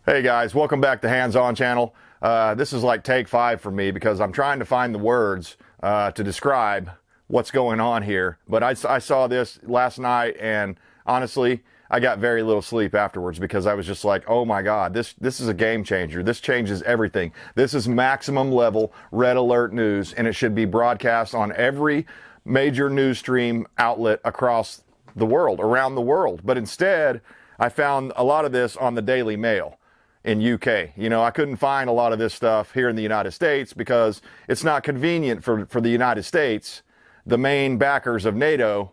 Hey guys, welcome back to Hands On channel. This is like take 5 for me because I'm trying to find the words to describe what's going on here. But I saw this last night and honestly, I got very little sleep afterwards because I was just like, oh my God, this is a game changer. This changes everything. This is maximum level red alert news, and it should be broadcast on every major news stream outlet across the world, around the world. But instead, I found a lot of this on the Daily Mail in UK. You know, I couldn't find a lot of this stuff here in the United States because it's not convenient for the United States, the main backers of NATO,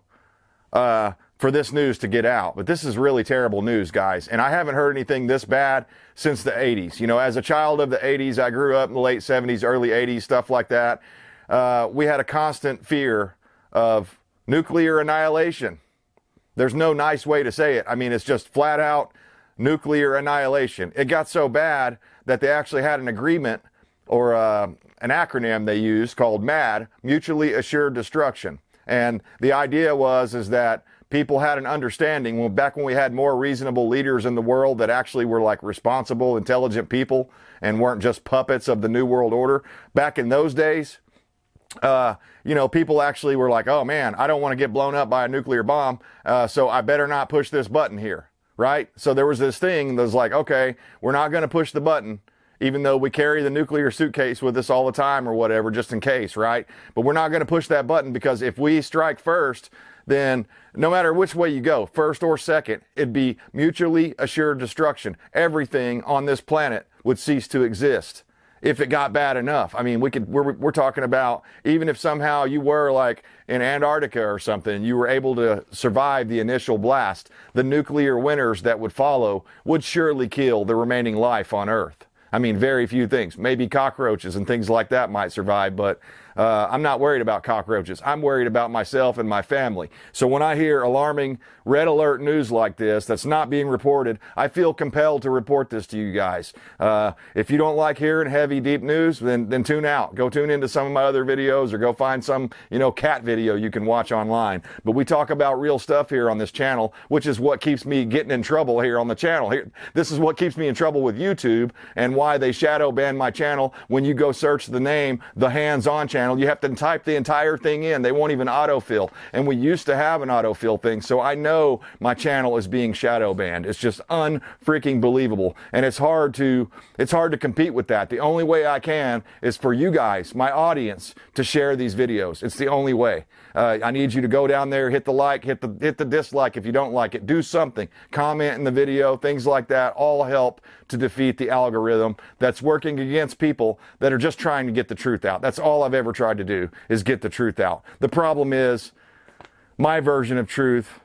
for this news to get out. But this is really terrible news, guys. And I haven't heard anything this bad since the 80s. You know, as a child of the 80s, I grew up in the late 70s, early 80s, stuff like that. We had a constant fear of nuclear annihilation. There's no nice way to say it. I mean, it's just flat out nuclear annihilation. It got so bad that they actually had an agreement, or an acronym they used called MAD, Mutually Assured Destruction. And the idea is that people had an understanding back when we had more reasonable leaders in the world that actually were like responsible, intelligent people and weren't just puppets of the New World Order. Back in those days, you know, people actually were like, oh man, I don't want to get blown up by a nuclear bomb, so I better not push this button here. Right? So there was this thing that was like, okay, we're not going to push the button, even though we carry the nuclear suitcase with us all the time or whatever, just in case, right? But we're not going to push that button because if we strike first, then no matter which way you go, first or second, it'd be mutually assured destruction. Everything on this planet would cease to exist if it got bad enough. I mean, we're talking about, even if somehow you were like in Antarctica or something, you were able to survive the initial blast, the nuclear winters that would follow would surely kill the remaining life on Earth. I mean, very few things. Maybe cockroaches and things like that might survive, but I'm not worried about cockroaches. I'm worried about myself and my family. So when I hear alarming red alert news like this that's not being reported, I feel compelled to report this to you guys. If you don't like hearing heavy, deep news, then tune out. Go tune into some of my other videos or go find some, you know, cat video you can watch online. But we talk about real stuff here on this channel, which is what keeps me getting in trouble here on the channel. This is what keeps me in trouble with YouTube and why they shadow ban my channel. When you go search the name, the Hands On channel, you have to type the entire thing in. They won't even autofill. And we used to have an autofill thing, so I know my channel is being shadow banned. It's just unfreaking believable. And it's hard to compete with that. The only way I can is for you guys, my audience, to share these videos. It's the only way. I need you to go down there, hit the like, hit the dislike if you don't like it. Do something. Comment in the video, things like that all help to defeat the algorithm that's working against people that are just trying to get the truth out. That's all I've ever tried to do, is get the truth out. The problem is my version of truth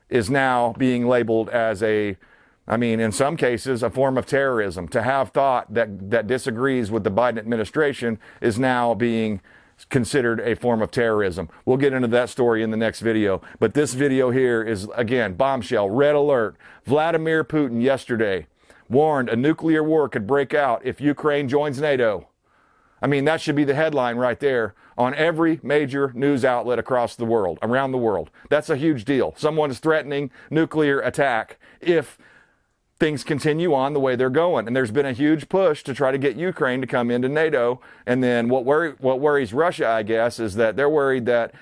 is now being labeled as in some cases, a form of terrorism. To have thought that disagrees with the Biden administration is now being considered a form of terrorism. We'll get into that story in the next video. But this video here is, again, bombshell, red alert. Vladimir Putin yesterday warned a nuclear war could break out if Ukraine joins NATO. I mean, that should be the headline right there on every major news outlet across the world, around the world. That's a huge deal. Someone is threatening nuclear attack if things continue on the way they're going. And there's been a huge push to try to get Ukraine to come into NATO. And then what worries Russia, I guess, is that they're worried that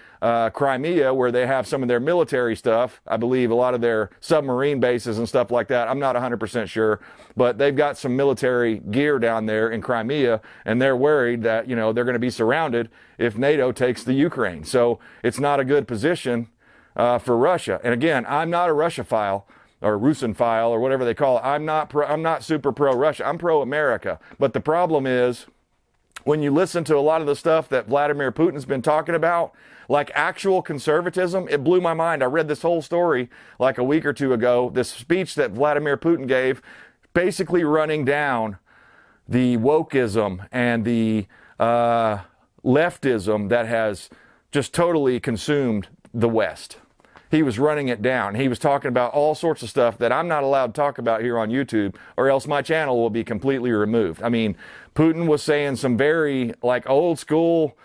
Crimea, where they have some of their military stuff, I believe a lot of their submarine bases and stuff like that, I'm not 100% sure, but they've got some military gear down there in Crimea, and they're worried that, you know, they're going to be surrounded if NATO takes the Ukraine. So it's not a good position for Russia. And again, I'm not a Russophile or Russophile or whatever they call it. I'm not super pro-Russia. I'm pro-America. But the problem is, when you listen to a lot of the stuff that Vladimir Putin's been talking about, like actual conservatism, it blew my mind. I read this whole story like a week or two ago, this speech that Vladimir Putin gave, basically running down the wokeism and the leftism that has just totally consumed the West. He was running it down. He was talking about all sorts of stuff that I'm not allowed to talk about here on YouTube, or else my channel will be completely removed. I mean, Putin was saying some very like old school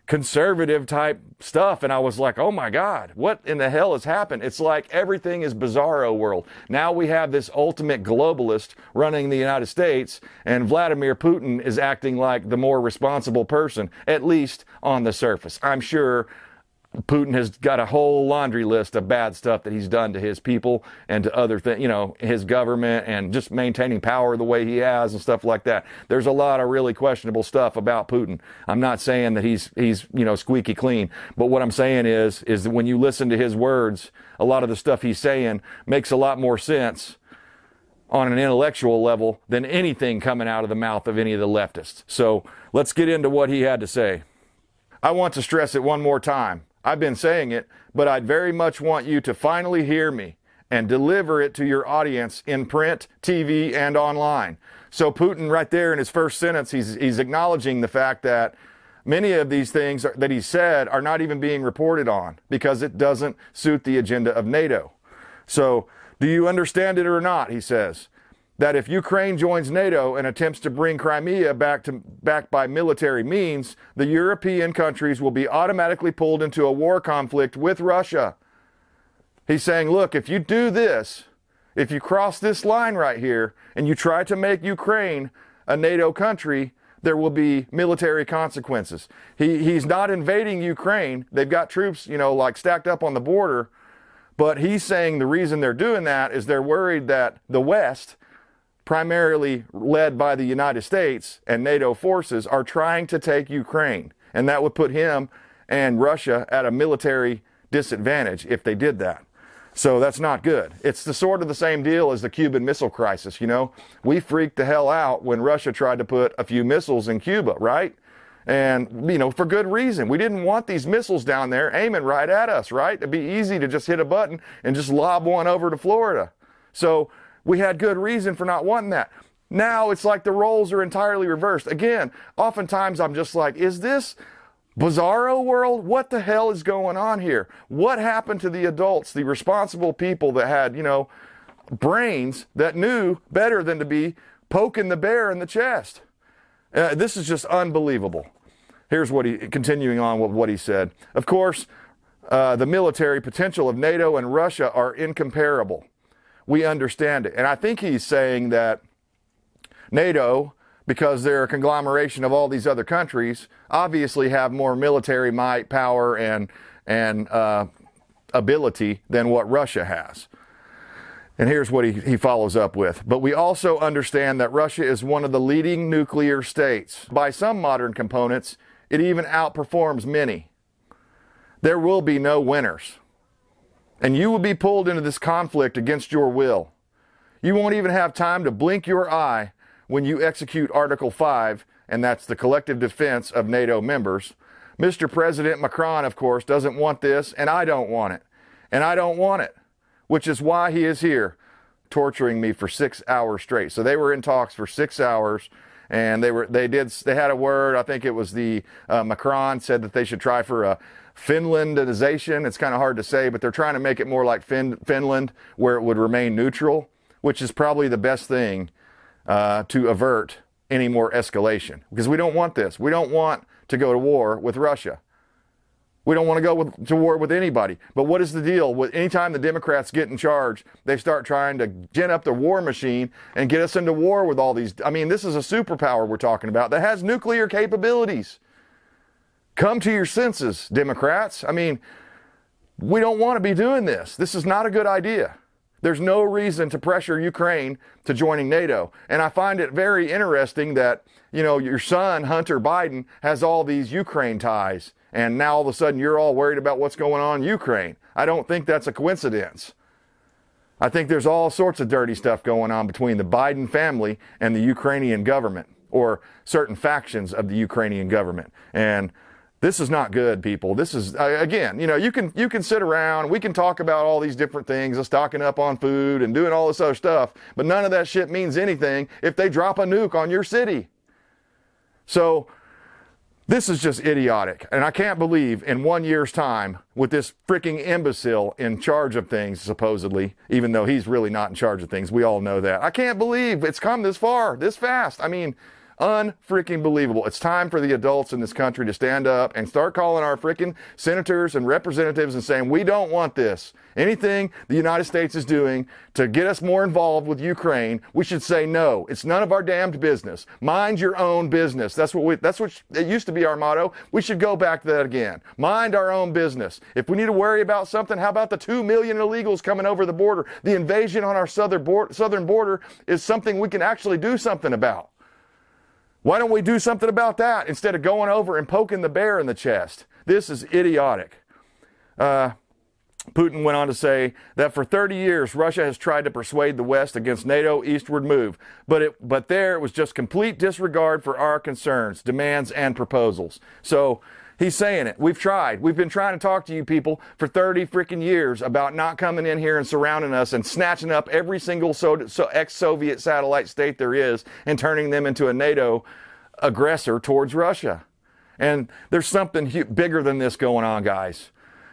conservative type stuff. And I was like, oh my God, what in the hell has happened? It's like everything is bizarro world. Now we have this ultimate globalist running the United States, and Vladimir Putin is acting like the more responsible person, at least on the surface. I'm sure Putin has got a whole laundry list of bad stuff that he's done to his people and to other things, you know, his government, and just maintaining power the way he has and stuff like that. There's a lot of really questionable stuff about Putin. I'm not saying that he's you know, squeaky clean, but what I'm saying is that when you listen to his words, a lot of the stuff he's saying makes a lot more sense on an intellectual level than anything coming out of the mouth of any of the leftists. So let's get into what he had to say. I want to stress it one more time. I've been saying it, but I'd very much want you to finally hear me and deliver it to your audience in print, TV, and online. So Putin, right there in his first sentence, he's acknowledging the fact that many of these things that he said are not even being reported on because it doesn't suit the agenda of NATO. So, do you understand it or not, he says, that if Ukraine joins NATO and attempts to bring Crimea back by military means, the European countries will be automatically pulled into a war conflict with Russia. He's saying, look, if you do this, if you cross this line right here and you try to make Ukraine a NATO country, there will be military consequences. He's not invading Ukraine. They've got troops, you know, like stacked up on the border. But he's saying the reason they're doing that is they're worried that the West, primarily led by the United States and NATO forces, are trying to take Ukraine. And that would put him and Russia at a military disadvantage if they did that. So that's not good. It's the sort of the same deal as the Cuban Missile Crisis, you know. We freaked the hell out when Russia tried to put a few missiles in Cuba, right? And, you know, for good reason. We didn't want these missiles down there aiming right at us, right? It'd be easy to just hit a button and just lob one over to Florida. So we had good reason for not wanting that. Now it's like the roles are entirely reversed. Again, oftentimes I'm just like, is this bizarro world? What the hell is going on here? What happened to the adults, the responsible people that had, you know, brains that knew better than to be poking the bear in the chest? This is just unbelievable. Here's what continuing on with what he said. Of course, the military potential of NATO and Russia are incomparable. We understand it. And I think he's saying that NATO, because they're a conglomeration of all these other countries, obviously have more military might, power, and ability than what Russia has. And here's what he follows up with. But we also understand that Russia is one of the leading nuclear states. By some modern components, it even outperforms many. There will be no winners. And you will be pulled into this conflict against your will. You won't even have time to blink your eye when you execute Article 5, and that's the collective defense of NATO members. Mr. President Macron, of course, doesn't want this, and I don't want it. And I don't want it, which is why he is here torturing me for 6 hours straight. So they were in talks for 6 hours, and they had a word. I think it was the Macron said that they should try for a Finlandization. It's kind of hard to say, but they're trying to make it more like Finland, where it would remain neutral, which is probably the best thing to avert any more escalation, because we don't want this. We don't want to go to war with Russia. We don't want to go to war with anybody. But what is the deal? With anytime the Democrats get in charge, they start trying to gin up the war machine and get us into war with all these. I mean, this is a superpower we're talking about that has nuclear capabilities. Come to your senses, Democrats. I mean, we don't want to be doing this. This is not a good idea. There's no reason to pressure Ukraine to joining NATO. And I find it very interesting that, you know, your son, Hunter Biden, has all these Ukraine ties. And now all of a sudden you're all worried about what's going on in Ukraine. I don't think that's a coincidence. I think there's all sorts of dirty stuff going on between the Biden family and the Ukrainian government, or certain factions of the Ukrainian government. And this is not good, people. This is, again, you know, you can sit around, we can talk about all these different things, stocking up on food and doing all this other stuff, but none of that shit means anything if they drop a nuke on your city. So this is just idiotic. And I can't believe in 1 year's time, with this freaking imbecile in charge of things, supposedly, even though he's really not in charge of things, we all know that. I can't believe it's come this far, this fast. I mean, Unfreaking believable. It's time for the adults in this country to stand up and start calling our freaking senators and representatives and saying, we don't want this. Anything the United States is doing to get us more involved with Ukraine, we should say no. It's none of our damned business. Mind your own business. That's what it used to be our motto. We should go back to that again. Mind our own business. If we need to worry about something, how about the 2 million illegals coming over the border? The invasion on our southern border is something we can actually do something about. Why don't we do something about that instead of going over and poking the bear in the chest? This is idiotic. Putin went on to say that for 30 years, Russia has tried to persuade the West against NATO eastward move, but there it was just complete disregard for our concerns, demands, and proposals. So he's saying it. We've tried. We've been trying to talk to you people for 30 freaking years about not coming in here and surrounding us and snatching up every single ex-Soviet satellite state there is and turning them into a NATO aggressor towards Russia. And there's something bigger than this going on, guys.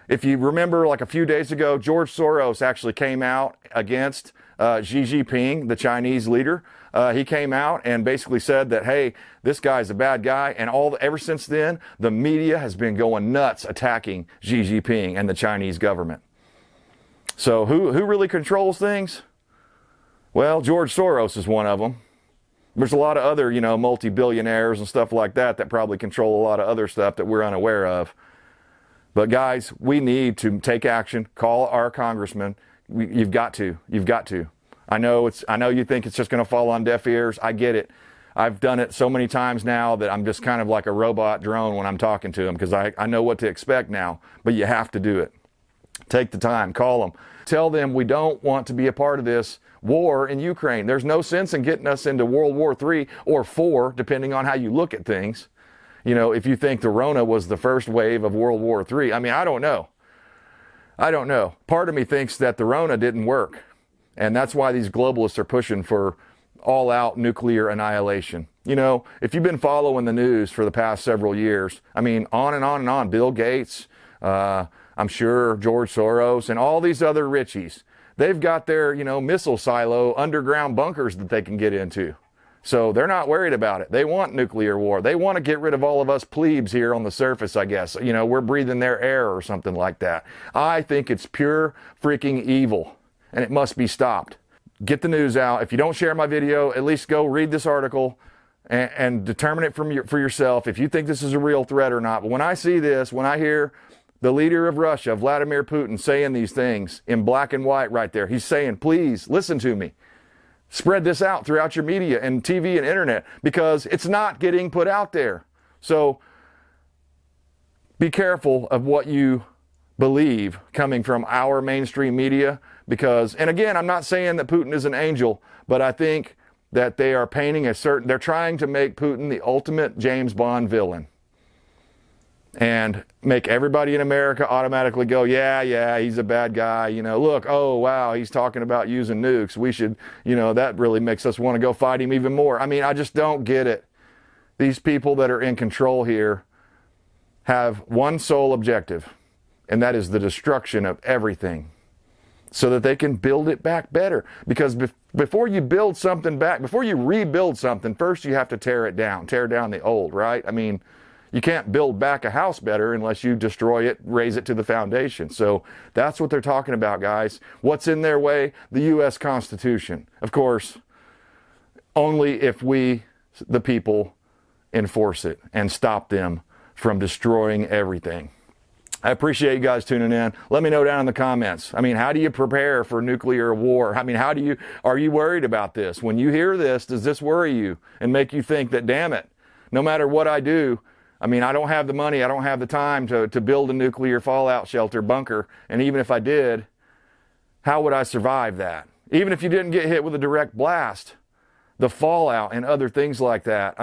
If you remember, like a few days ago, George Soros actually came out against Xi Jinping, the Chinese leader. He came out and basically said that, hey, this guy's a bad guy. And ever since then, the media has been going nuts attacking Xi Jinping and the Chinese government. So who really controls things? Well, George Soros is one of them. There's a lot of other, multi-billionaires and stuff like that probably control a lot of other stuff that we're unaware of. But guys, we need to take action. Call our congressman. You've got to. You've got to. I know you think it's just going to fall on deaf ears. I get it. I've done it so many times now that I'm just kind of like a robot drone when I'm talking to them because I know what to expect now. But you have to do it. Take the time. Call them. Tell them we don't want to be a part of this war in Ukraine. There's no sense in getting us into World War III or IV, depending on how you look at things. If you think the Rona was the first wave of World War III, I don't know. I don't know. Part of me thinks that the Rona didn't work. And that's why these globalists are pushing for all-out nuclear annihilation. If you've been following the news for the past several years, on and on and on. Bill Gates, I'm sure George Soros, and all these other richies. They've got their, missile silo underground bunkers that they can get into. So they're not worried about it. They want nuclear war. They want to get rid of all of us plebes here on the surface, I guess. We're breathing their air or something like that. I think it's pure freaking evil, and it must be stopped. Get the news out. If you don't share my video, at least go read this article and determine it for yourself if you think this is a real threat or not. But when I see this, when I hear the leader of Russia, Vladimir Putin, saying these things in black and white right there, he's saying, please listen to me. Spread this out throughout your media and TV and internet because it's not getting put out there. So be careful of what you believe coming from our mainstream media because, and again, I'm not saying that Putin is an angel, but I think that they are painting they're trying to make Putin the ultimate James Bond villain. And make everybody in America automatically go, yeah, he's a bad guy. Look, oh, wow, he's talking about using nukes. We should, that really makes us want to go fight him even more. I just don't get it. These people that are in control here have one sole objective, and that is the destruction of everything so that they can build it back better. Because before you build something back, before you rebuild something, first you have to tear down the old, right? You can't build back a house better unless you destroy it, raise it to the foundation. So that's what they're talking about, guys. What's in their way? The U.S. Constitution. Of course, only if we, the people, enforce it and stop them from destroying everything. I appreciate you guys tuning in. Let me know down in the comments. How do you prepare for nuclear war? Are you worried about this? When you hear this, does this worry you and make you think that, damn it, no matter what I do, I don't have the money, I don't have the time to build a nuclear fallout shelter bunker, and even if I did, how would I survive that? Even if you didn't get hit with a direct blast, the fallout and other things like that,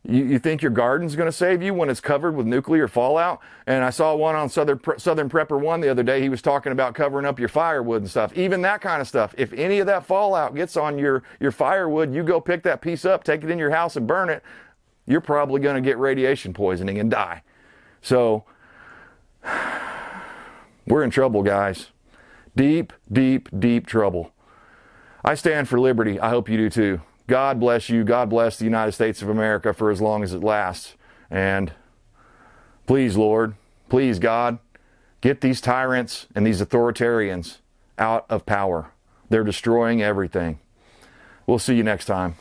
you think your garden's going to save you when it's covered with nuclear fallout? And I saw one on Southern Prepper 1 the other day, he was talking about covering up your firewood and stuff, even that kind of stuff. If any of that fallout gets on your firewood, you go pick that piece up, take it in your house and burn it, you're probably going to get radiation poisoning and die. So we're in trouble, guys. Deep, deep, deep trouble. I stand for liberty. I hope you do too. God bless you. God bless the United States of America for as long as it lasts. And please, Lord, please, God, get these tyrants and these authoritarians out of power. They're destroying everything. We'll see you next time.